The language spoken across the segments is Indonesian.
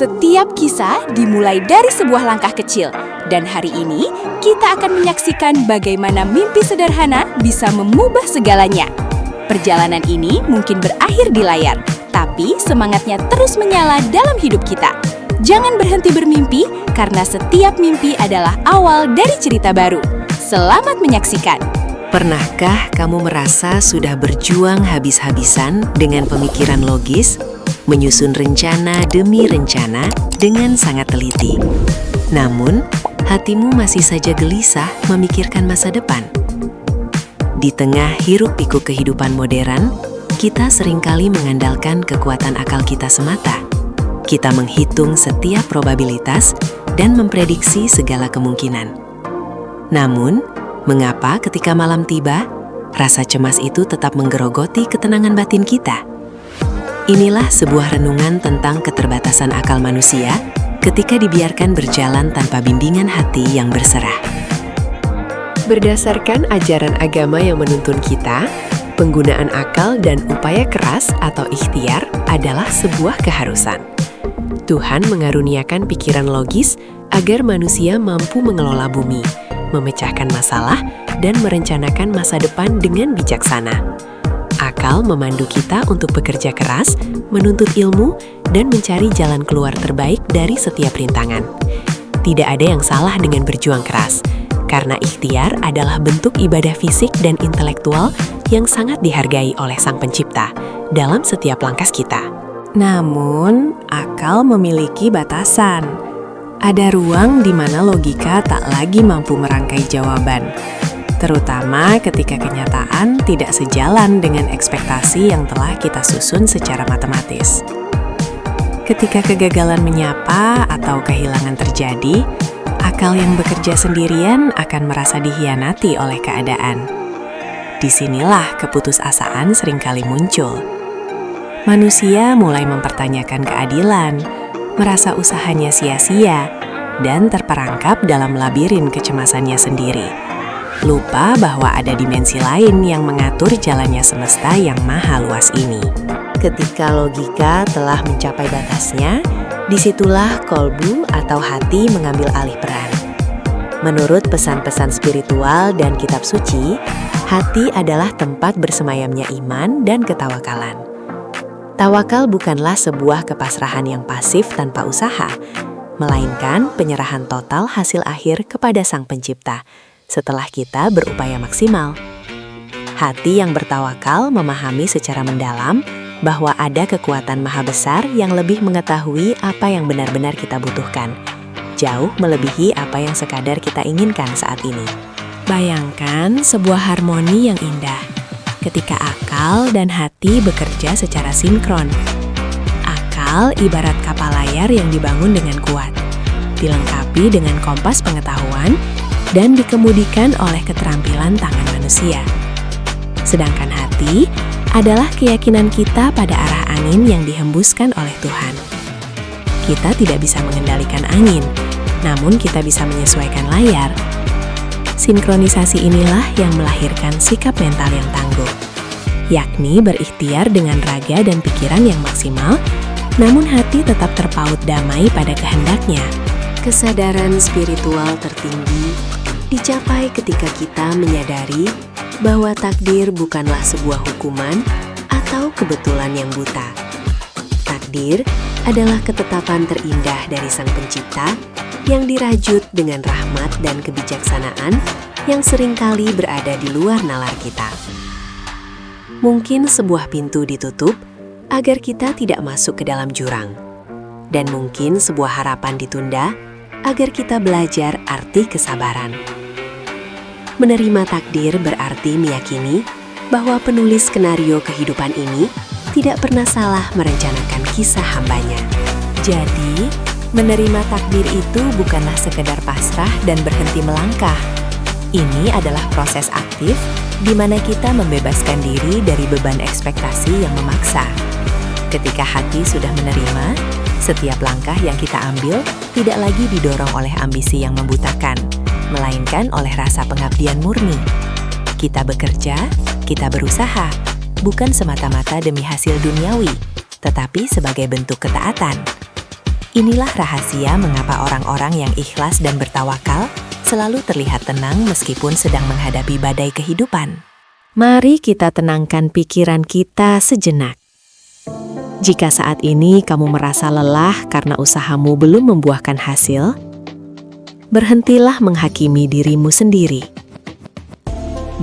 Setiap kisah dimulai dari sebuah langkah kecil. Dan hari ini, kita akan menyaksikan bagaimana mimpi sederhana bisa mengubah segalanya. Perjalanan ini mungkin berakhir di layar, tapi semangatnya terus menyala dalam hidup kita. Jangan berhenti bermimpi, karena setiap mimpi adalah awal dari cerita baru. Selamat menyaksikan! Pernahkah kamu merasa sudah berjuang habis-habisan dengan pemikiran logis, menyusun rencana demi rencana dengan sangat teliti? Namun, hatimu masih saja gelisah memikirkan masa depan. Di tengah hiruk-pikuk kehidupan modern, kita seringkali mengandalkan kekuatan akal kita semata. Kita menghitung setiap probabilitas dan memprediksi segala kemungkinan. Namun, mengapa ketika malam tiba, rasa cemas itu tetap menggerogoti ketenangan batin kita? Inilah sebuah renungan tentang keterbatasan akal manusia ketika dibiarkan berjalan tanpa bimbingan hati yang berserah. Berdasarkan ajaran agama yang menuntun kita, penggunaan akal dan upaya keras atau ikhtiar adalah sebuah keharusan. Tuhan mengaruniakan pikiran logis agar manusia mampu mengelola bumi, memecahkan masalah, dan merencanakan masa depan dengan bijaksana. Akal memandu kita untuk bekerja keras, menuntut ilmu, dan mencari jalan keluar terbaik dari setiap rintangan. Tidak ada yang salah dengan berjuang keras, karena ikhtiar adalah bentuk ibadah fisik dan intelektual yang sangat dihargai oleh Sang Pencipta dalam setiap langkah kita. Namun, akal memiliki batasan. Ada ruang di mana logika tak lagi mampu merangkai jawaban, terutama ketika kenyataan tidak sejalan dengan ekspektasi yang telah kita susun secara matematis. Ketika kegagalan menyapa atau kehilangan terjadi, akal yang bekerja sendirian akan merasa dikhianati oleh keadaan. Disinilah keputusasaan seringkali muncul. Manusia mulai mempertanyakan keadilan, merasa usahanya sia-sia, dan terperangkap dalam labirin kecemasannya sendiri. Lupa bahwa ada dimensi lain yang mengatur jalannya semesta yang maha luas ini. Ketika logika telah mencapai batasnya, disitulah kolbu atau hati mengambil alih peran. Menurut pesan-pesan spiritual dan kitab suci, hati adalah tempat bersemayamnya iman dan ketawakalan. Tawakal bukanlah sebuah kepasrahan yang pasif tanpa usaha, melainkan penyerahan total hasil akhir kepada Sang Pencipta setelah kita berupaya maksimal. Hati yang bertawakal memahami secara mendalam bahwa ada kekuatan maha besar yang lebih mengetahui apa yang benar-benar kita butuhkan, jauh melebihi apa yang sekadar kita inginkan saat ini. Bayangkan sebuah harmoni yang indah ketika akal dan hati bekerja secara sinkron. Akal ibarat kapal layar yang dibangun dengan kuat, dilengkapi dengan kompas pengetahuan, dan dikemudikan oleh keterampilan tangan manusia. Sedangkan hati adalah keyakinan kita pada arah angin yang dihembuskan oleh Tuhan. Kita tidak bisa mengendalikan angin, namun kita bisa menyesuaikan layar. Sinkronisasi inilah yang melahirkan sikap mental yang tangguh, yakni berikhtiar dengan raga dan pikiran yang maksimal, namun hati tetap terpaut damai pada kehendaknya. Kesadaran spiritual tertinggi dicapai ketika kita menyadari bahwa takdir bukanlah sebuah hukuman atau kebetulan yang buta. Takdir adalah ketetapan terindah dari Sang Pencipta yang dirajut dengan rahmat dan kebijaksanaan yang seringkali berada di luar nalar kita. Mungkin sebuah pintu ditutup agar kita tidak masuk ke dalam jurang, dan mungkin sebuah harapan ditunda agar kita belajar arti kesabaran. Menerima takdir berarti meyakini bahwa penulis skenario kehidupan ini tidak pernah salah merencanakan kisah hambanya. Jadi, menerima takdir itu bukanlah sekedar pasrah dan berhenti melangkah. Ini adalah proses aktif di mana kita membebaskan diri dari beban ekspektasi yang memaksa. Ketika hati sudah menerima, setiap langkah yang kita ambil tidak lagi didorong oleh ambisi yang membutakan, melainkan oleh rasa pengabdian murni. Kita bekerja, kita berusaha, bukan semata-mata demi hasil duniawi, tetapi sebagai bentuk ketaatan. Inilah rahasia mengapa orang-orang yang ikhlas dan bertawakal selalu terlihat tenang meskipun sedang menghadapi badai kehidupan. Mari kita tenangkan pikiran kita sejenak. Jika saat ini kamu merasa lelah karena usahamu belum membuahkan hasil, berhentilah menghakimi dirimu sendiri.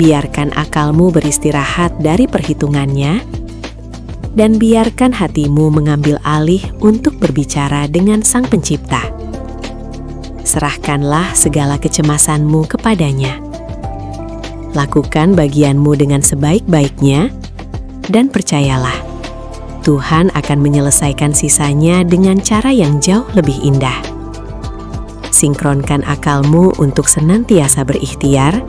Biarkan akalmu beristirahat dari perhitungannya, dan biarkan hatimu mengambil alih untuk berbicara dengan Sang Pencipta. Serahkanlah segala kecemasanmu kepadanya. Lakukan bagianmu dengan sebaik-baiknya, dan percayalah, Tuhan akan menyelesaikan sisanya dengan cara yang jauh lebih indah. Sinkronkan akalmu untuk senantiasa berikhtiar,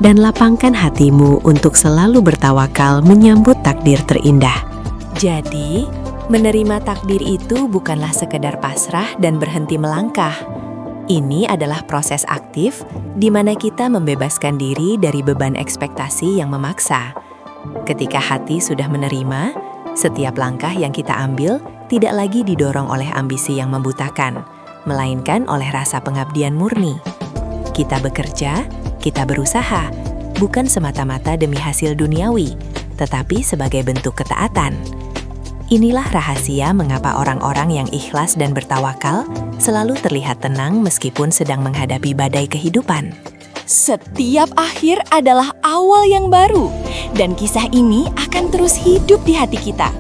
dan lapangkan hatimu untuk selalu bertawakal menyambut takdir terindah. Jadi, menerima takdir itu bukanlah sekedar pasrah dan berhenti melangkah. Ini adalah proses aktif di mana kita membebaskan diri dari beban ekspektasi yang memaksa. Ketika hati sudah menerima, setiap langkah yang kita ambil tidak lagi didorong oleh ambisi yang membutakan, melainkan oleh rasa pengabdian murni. Kita bekerja, kita berusaha, bukan semata-mata demi hasil duniawi, tetapi sebagai bentuk ketaatan. Inilah rahasia mengapa orang-orang yang ikhlas dan bertawakal selalu terlihat tenang meskipun sedang menghadapi badai kehidupan. Setiap akhir adalah awal yang baru, dan kisah ini akan terus hidup di hati kita.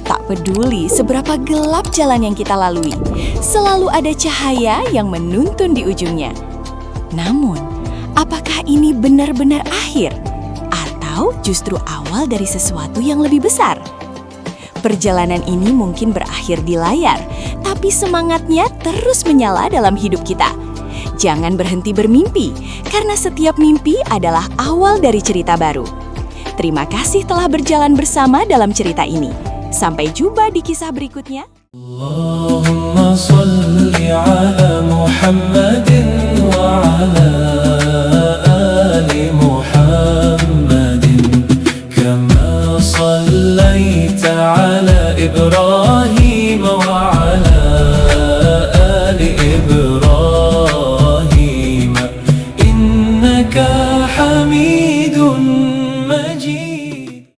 Tak peduli seberapa gelap jalan yang kita lalui, selalu ada cahaya yang menuntun di ujungnya. Namun, apakah ini benar-benar akhir? Atau justru awal dari sesuatu yang lebih besar? Perjalanan ini mungkin berakhir di layar, tapi semangatnya terus menyala dalam hidup kita. Jangan berhenti bermimpi, karena setiap mimpi adalah awal dari cerita baru. Terima kasih telah berjalan bersama dalam cerita ini. Sampai jumpa di kisah berikutnya. Allahumma salli ala Muhammadin wa ala ali Muhammadin kama sallaita ala Ibrahim